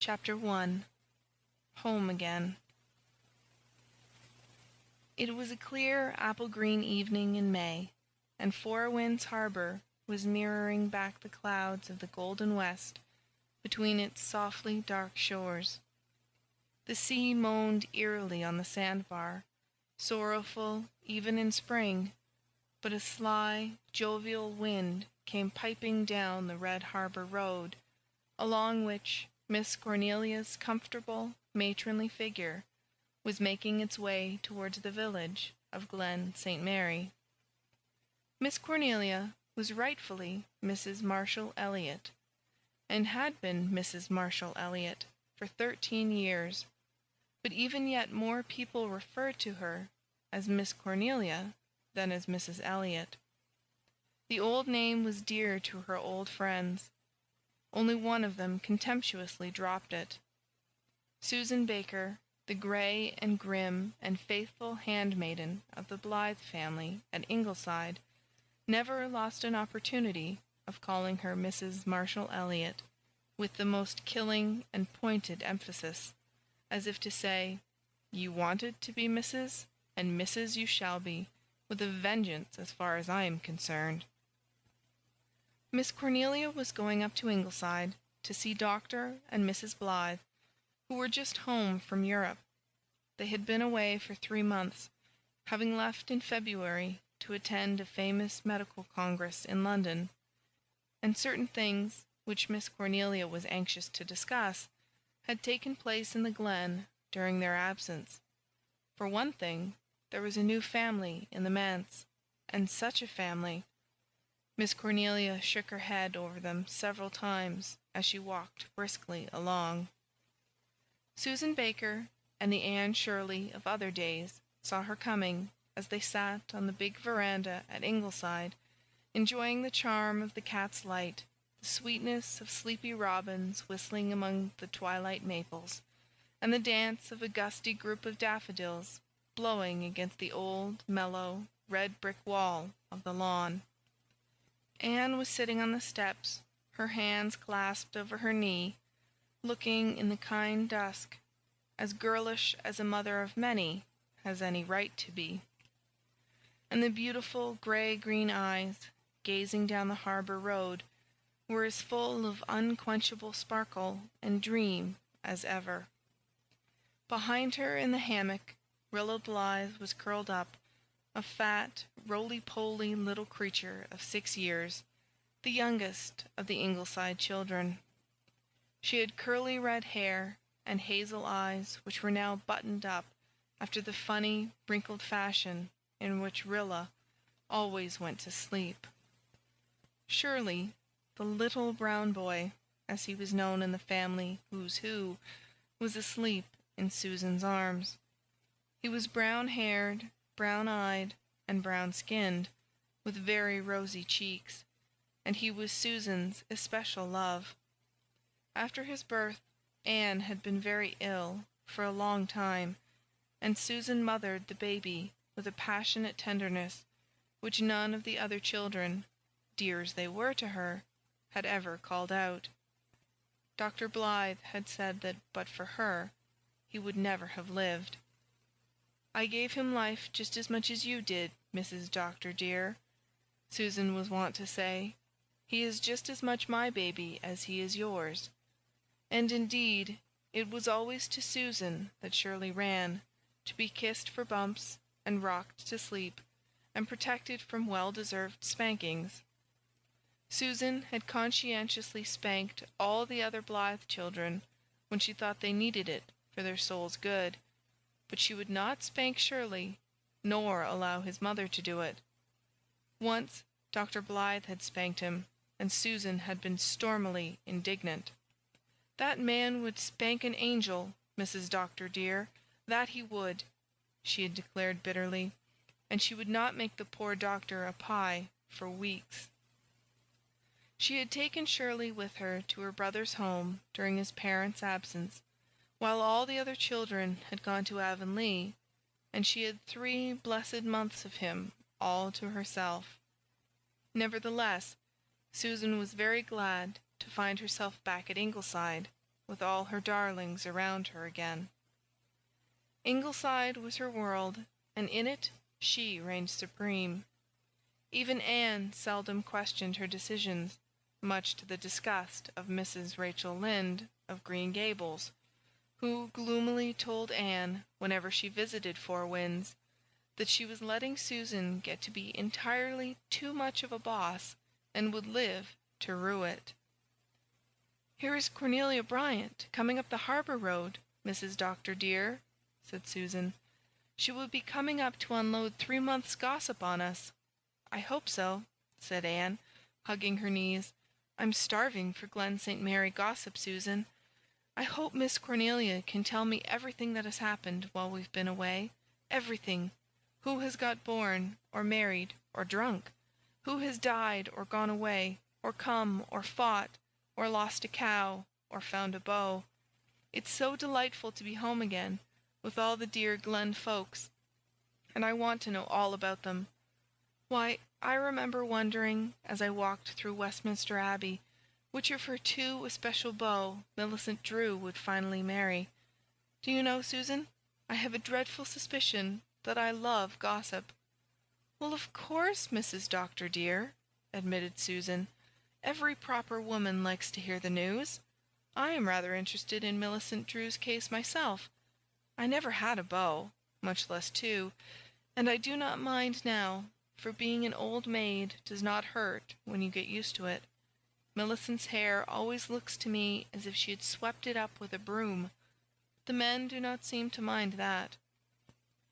Chapter 1. Home Again. It was a clear apple-green evening in May, and Four Winds Harbour was mirroring back the clouds of the golden west between its softly dark shores. The sea moaned eerily on the sandbar, sorrowful even in spring, but a sly, jovial wind came piping down the red harbour road, along which Miss Cornelia's comfortable, matronly figure was making its way towards the village of Glen St. Mary. Miss Cornelia was rightfully Mrs. Marshall Elliott, and had been Mrs. Marshall Elliott for 13 years, but even yet more people referred to her as Miss Cornelia than as Mrs. Elliott. The old name was dear to her old friends. Only one of them contemptuously dropped it. Susan Baker, the grey and grim and faithful handmaiden of the Blythe family at Ingleside, never lost an opportunity of calling her Mrs. Marshall Elliott, with the most killing and pointed emphasis, as if to say, "You wanted to be Mrs., and Mrs. you shall be, with a vengeance as far as I am concerned." Miss Cornelia was going up to Ingleside to see Dr. and Mrs. Blythe, who were just home from Europe. They had been away for 3 months, having left in February to attend a famous medical congress in London, and certain things, which Miss Cornelia was anxious to discuss, had taken place in the glen during their absence. For one thing, there was a new family in the Mance, and such a family! Miss Cornelia shook her head over them several times as she walked briskly along. Susan Baker and the Anne Shirley of other days saw her coming as they sat on the big veranda at Ingleside, enjoying the charm of the cat's light, the sweetness of sleepy robins whistling among the twilight maples, and the dance of a gusty group of daffodils blowing against the old, mellow, red brick wall of the lawn. Anne was sitting on the steps, her hands clasped over her knee, looking in the kind dusk, as girlish as a mother of many has any right to be. And the beautiful grey-green eyes, gazing down the harbour road, were as full of unquenchable sparkle and dream as ever. Behind her in the hammock, Rilla Blythe was curled up, a fat, roly-poly little creature of 6 years, the youngest of the Ingleside children. She had curly red hair and hazel eyes which were now buttoned up after the funny, wrinkled fashion in which Rilla always went to sleep. Shirley, the little brown boy, as he was known in the family who's who, was asleep in Susan's arms. He was brown-haired, brown-eyed, and brown-skinned, with very rosy cheeks, and he was Susan's especial love. After his birth, Anne had been very ill for a long time, and Susan mothered the baby with a passionate tenderness which none of the other children, dear as they were to her, had ever called out. Dr. Blythe had said that but for her, he would never have lived. "I gave him life just as much as you did, Mrs. Doctor dear," Susan was wont to say. "He is just as much my baby as he is yours." And indeed, it was always to Susan that Shirley ran, to be kissed for bumps, and rocked to sleep, and protected from well-deserved spankings. Susan had conscientiously spanked all the other Blythe children when she thought they needed it for their souls' good, but she would not spank Shirley, nor allow his mother to do it. Once Dr. Blythe had spanked him, and Susan had been stormily indignant. "That man would spank an angel, Mrs. Doctor dear, that he would," she had declared bitterly, and she would not make the poor doctor a pie for weeks. She had taken Shirley with her to her brother's home during his parents' absence, while all the other children had gone to Avonlea, and she had 3 blessed months of him all to herself. Nevertheless, Susan was very glad to find herself back at Ingleside, with all her darlings around her again. Ingleside was her world, and in it she reigned supreme. Even Anne seldom questioned her decisions, much to the disgust of Mrs. Rachel Lynde of Green Gables, who gloomily told Anne, whenever she visited Four Winds, that she was letting Susan get to be entirely too much of a boss, and would live to rue it. "Here is Cornelia Bryant coming up the harbour road, Mrs. Doctor dear," said Susan. "She will be coming up to unload 3 months' gossip on us." "I hope so," said Anne, hugging her knees. "I'm starving for Glen St. Mary gossip, Susan. I hope Miss Cornelia can tell me everything that has happened while we've been away. Everything. Who has got born, or married, or drunk? Who has died, or gone away, or come, or fought, or lost a cow, or found a beau? It's so delightful to be home again, with all the dear Glen folks, and I want to know all about them. Why, I remember wondering, as I walked through Westminster Abbey, which of her 2 especial beaux Millicent Drew would finally marry. Do you know, Susan, I have a dreadful suspicion that I love gossip." "Well, of course, Mrs. Doctor dear," admitted Susan. "Every proper woman likes to hear the news. I am rather interested in Millicent Drew's case myself. I never had a beau, much less 2, and I do not mind now, for being an old maid does not hurt when you get used to it. Millicent's hair always looks to me as if she had swept it up with a broom. The men do not seem to mind that.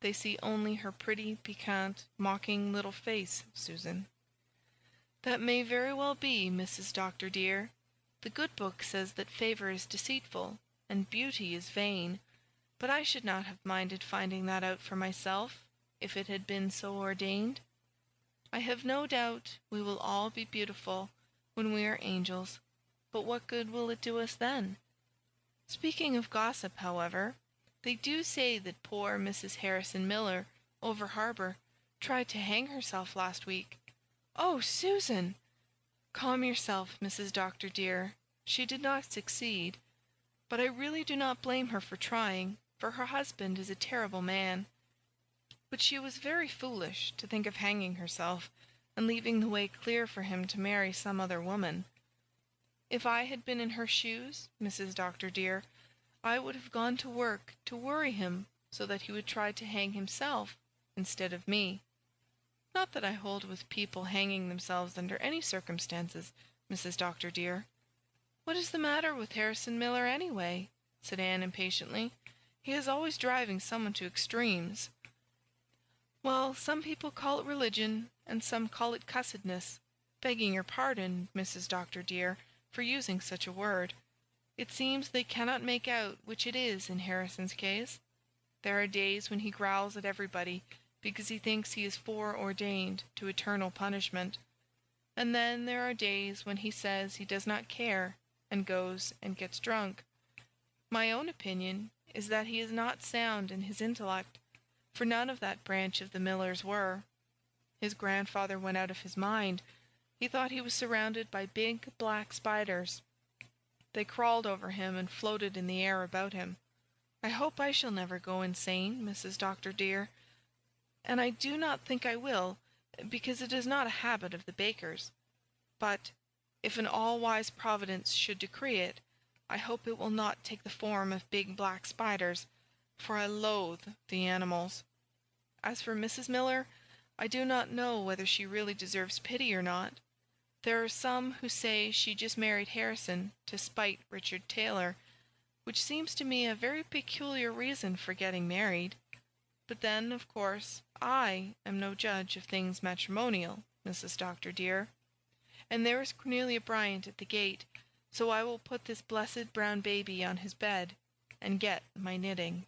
They see only her pretty, piquant, mocking little face, Susan." "That may very well be, Mrs. Doctor dear. The good book says that favour is deceitful, and beauty is vain, but I should not have minded finding that out for myself, if it had been so ordained. I have no doubt we will all be beautiful when we are angels, but what good will it do us then? Speaking of gossip, however, they do say that poor Mrs. Harrison Miller, over harbour, tried to hang herself last week." "Oh, Susan!" "Calm yourself, Mrs. Doctor dear. She did not succeed, but I really do not blame her for trying, for her husband is a terrible man. But she was very foolish to think of hanging herself, and leaving the way clear for him to marry some other woman. If I had been in her shoes, Mrs. Doctor dear, I would have gone to work to worry him so that he would try to hang himself instead of me. Not that I hold with people hanging themselves under any circumstances, Mrs. Doctor dear." "What is the matter with Harrison Miller, anyway?" said Anne impatiently. "He is always driving someone to extremes." "Well, some people call it religion, and some call it cussedness. Begging your pardon, Mrs. Doctor dear, for using such a word. It seems they cannot make out which it is in Harrison's case. There are days when he growls at everybody because he thinks he is foreordained to eternal punishment, and then there are days when he says he does not care, and goes and gets drunk. My own opinion is that he is not sound in his intellect, for none of that branch of the Millers were. His grandfather went out of his mind. He thought he was surrounded by big black spiders. They crawled over him and floated in the air about him. I hope I shall never go insane, Mrs. Doctor dear, and I do not think I will, because it is not a habit of the Bakers. But if an all-wise Providence should decree it, I hope it will not take the form of big black spiders, for I loathe the animals. As for Mrs. Miller, I do not know whether she really deserves pity or not. There are some who say she just married Harrison to spite Richard Taylor, which seems to me a very peculiar reason for getting married. But then, of course, I am no judge of things matrimonial, Mrs. Doctor dear. And there is Cornelia Bryant at the gate, so I will put this blessed brown baby on his bed, and get my knitting."